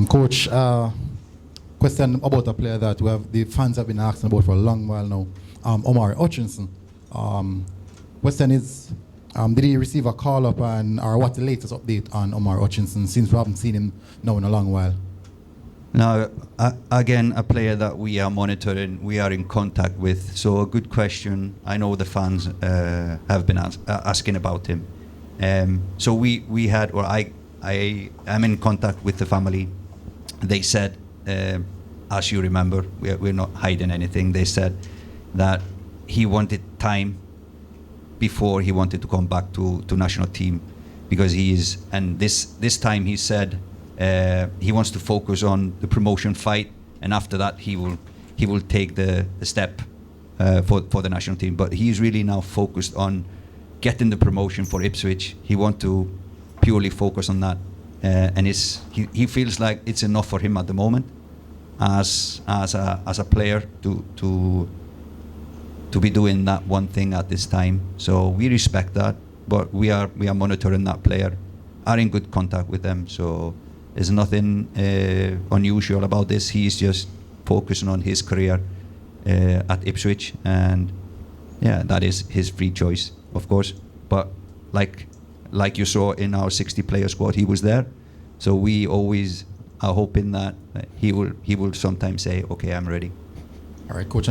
Coach, question about a player that the fans have been asking about for a long while now, OMARI HUTCHINSON. Question is, did he receive a call up or what's the latest update on OMARI HUTCHINSON since we haven't seen him now in a long while? Now, again, a player that we are monitoring, we are in contact with. So a good question. I know the fans have been asking about him. So we had, or I am in contact with the family. They said, as you remember, we're not hiding anything. They said that he wanted time before he wanted to come back to national team, because he is, and this time he said he wants to focus on the promotion fight, and after that he will take the step for the national team. But he's really now focused on getting the promotion for Ipswich. He wants to purely focus on that, and he feels like it's enough for him at the moment as a player to be doing that one thing at this time. So we respect that, but we are monitoring that player, are in good contact with them. So there's nothing unusual about this. He's just focusing on his career at Ipswich, and yeah, that is his free choice, of course. But like you saw in our 60-player squad, he was there. So we always are hoping that he will sometimes say, okay, I'm ready. All right, Coach.